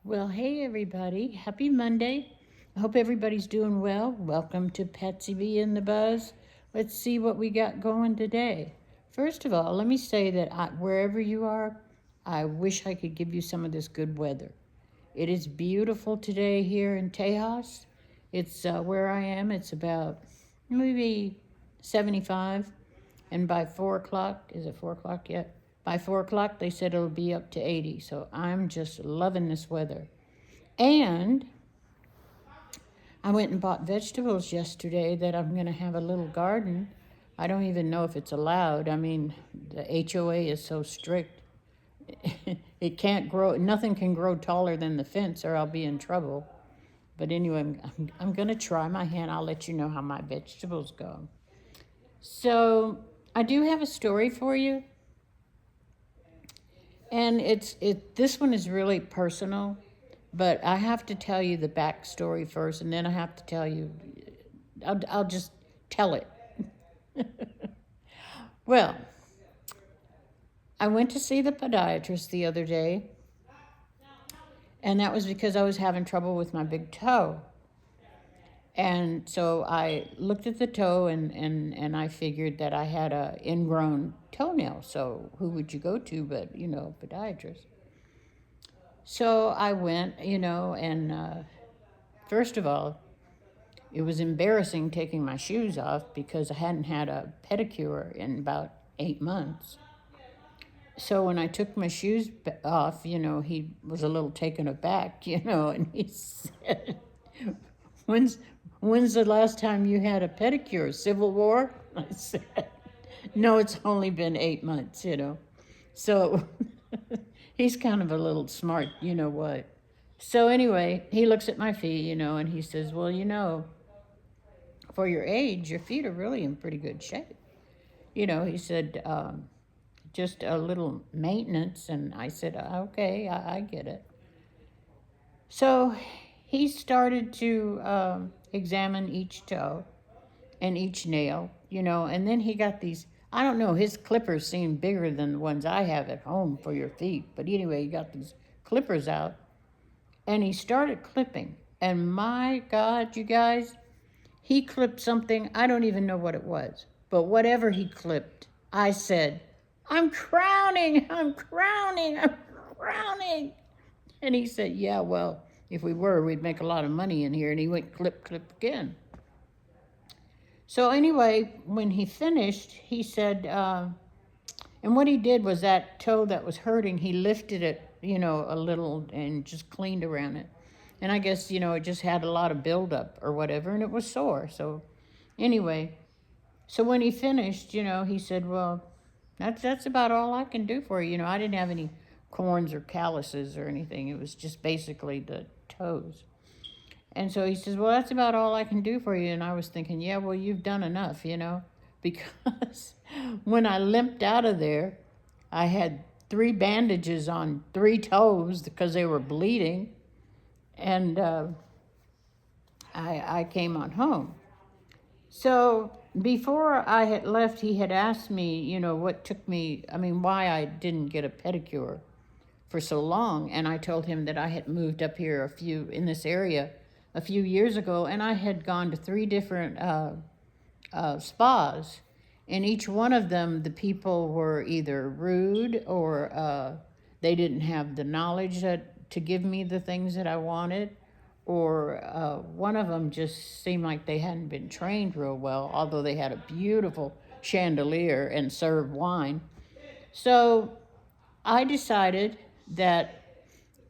Well, hey everybody. Happy Monday. I hope everybody's doing well. Welcome to Patsybee in the Buzz. Let's see what we got going today. First of all, let me say that wherever you are, I wish I could give you some of this good weather. It is beautiful today here in Tejas. It's where I am. It's about maybe 75. And by 4 o'clock, is it 4 o'clock yet? By 4 o'clock, they said it'll be up to 80. So I'm just loving this weather. And I went and bought vegetables yesterday that I'm going to have a little garden. I don't even know if it's allowed. I mean, the HOA is so strict. It can't grow, nothing can grow taller than the fence or I'll be in trouble. But anyway, I'm going to try my hand. I'll let you know how my vegetables go. So I do have a story for you. And this one is really personal, but I have to tell you the backstory first, and then I have to tell you, I'll just tell it. Well, I went to see the podiatrist the other day, and that was because I was having trouble with my big toe. And so I looked at the toe and I figured that I had a ingrown toenail. So who would you go to but, podiatrist. So I went, and first of all, it was embarrassing taking my shoes off because I hadn't had a pedicure in about 8 months. So when I took my shoes off, he was a little taken aback, and he said, When's the last time you had a pedicure? Civil War? I said, no, it's only been 8 months, So he's kind of a little smart, you know what. So anyway, he looks at my feet, and he says, well, for your age, your feet are really in pretty good shape. He said, just a little maintenance. And I said, okay, I get it. So he started to examine each toe and each nail, and then he got these, I don't know, his clippers seem bigger than the ones I have at home for your feet. But anyway, he got these clippers out and he started clipping. And my God, you guys, he clipped something, I don't even know what it was. But whatever he clipped, I said, I'm crowning. And he said, yeah, well, if we were, we'd make a lot of money in here. And he went clip, clip again. So anyway, when he finished, he said, and what he did was that toe that was hurting, he lifted it, a little and just cleaned around it. And I guess, it just had a lot of buildup or whatever, and it was sore. So anyway, so when he finished, he said, well, that's about all I can do for you. I didn't have any corns or calluses or anything. It was just basically the toes. And so he says, well, that's about all I can do for you. And I was thinking, yeah, well, you've done enough, because when I limped out of there, I had 3 bandages on 3 toes because they were bleeding. And I came on home. So before I had left, he had asked me, what took me, why I didn't get a pedicure for so long. And I told him that I had moved up here in this area a few years ago, and I had gone to 3 different spas. And each one of them, the people were either rude or they didn't have the knowledge to give me the things that I wanted. Or one of them just seemed like they hadn't been trained real well, although they had a beautiful chandelier and served wine. So I decided that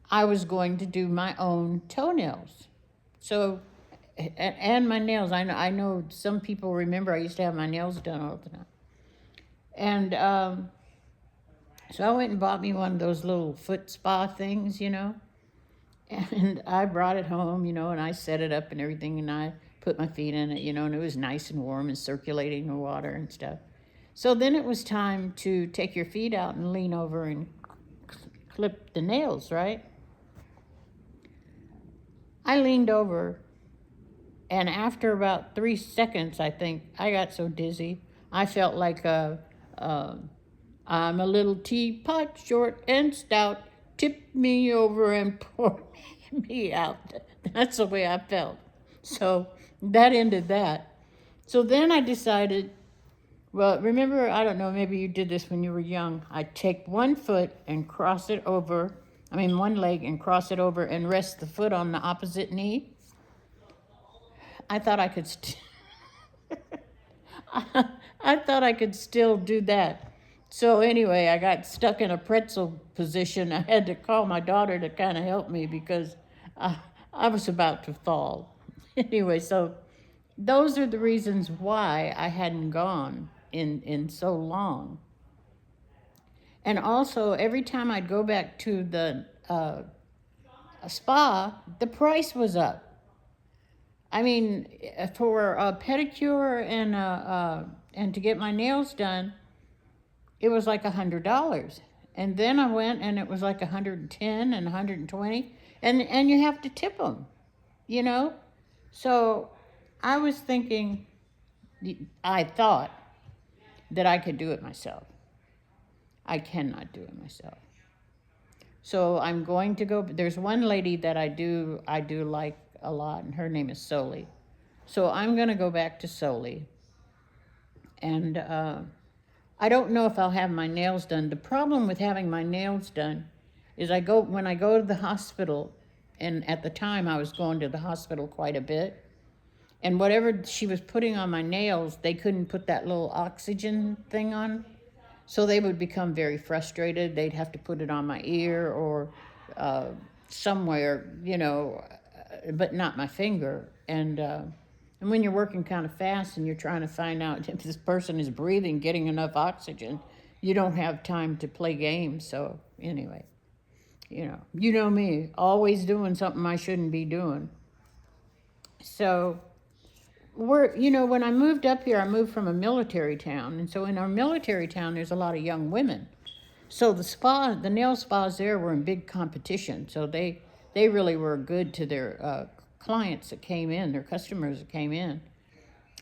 I was going to do my own toenails. So, and my nails. I know some people remember I used to have my nails done all the time. And so I went and bought me one of those little foot spa things, And I brought it home, and I set it up and everything, and I put my feet in it, and it was nice and warm and circulating the water and stuff. So then it was time to take your feet out and lean over and clip the nails, right? I leaned over, and after about 3 seconds, I think, I got so dizzy, I felt like I'm a little teapot, short and stout, tipped me over and poured me out. That's the way I felt. So that ended that. So then I decided, well, remember, I don't know, maybe you did this when you were young. I'd take one foot and cross it over, one leg and cross it over and rest the foot on the opposite knee. I thought I could, I thought I could still do that. So anyway, I got stuck in a pretzel position. I had to call my daughter to kind of help me because I was about to fall. Anyway, so those are the reasons why I hadn't gone in so long. And also, every time I'd go back to the spa, the price was up. I mean, for a pedicure and to get my nails done, it was like $100. And then I went and it was like 110 and 120, and you have to tip them, you know? So I was thinking, I thought that I could do it myself. I cannot do it myself. So I'm going to go. There's one lady that I do like a lot, and her name is Soli. So I'm going to go back to Soli. And I don't know if I'll have my nails done. The problem with having my nails done is when I go to the hospital, and at the time I was going to the hospital quite a bit, and whatever she was putting on my nails, they couldn't put that little oxygen thing on. So they would become very frustrated. They'd have to put it on my ear or somewhere, but not my finger. And when you're working kind of fast and you're trying to find out if this person is breathing, getting enough oxygen, you don't have time to play games. So anyway, you know me, always doing something I shouldn't be doing. So when I moved up here, I moved from a military town. And so in our military town, there's a lot of young women. So the nail spas there were in big competition. So they really were good to their clients that came in, their customers that came in.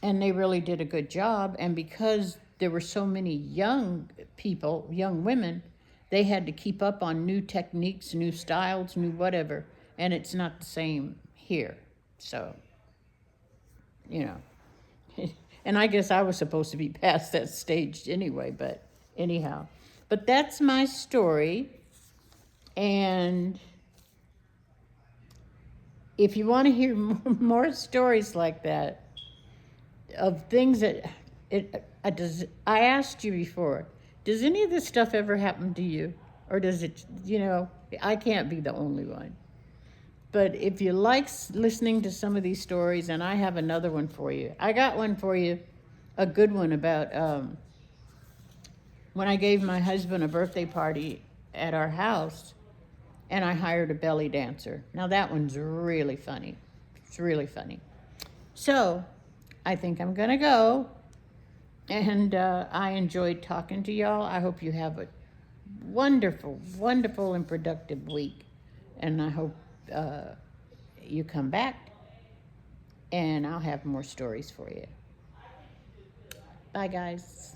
And they really did a good job. And because there were so many young people, young women, they had to keep up on new techniques, new styles, new whatever. And it's not the same here. So, and I guess I was supposed to be past that stage anyway, but anyhow. But that's my story. And if you want to hear more stories like that, of things that I asked you before, does any of this stuff ever happen to you? Or does it, I can't be the only one. But if you like listening to some of these stories, and I have another one for you. I got one for you, a good one about when I gave my husband a birthday party at our house, and I hired a belly dancer. Now that one's really funny. It's really funny. So I think I'm going to go, and I enjoyed talking to y'all. I hope you have a wonderful, wonderful and productive week, and I hope you come back, and I'll have more stories for you. Bye, guys.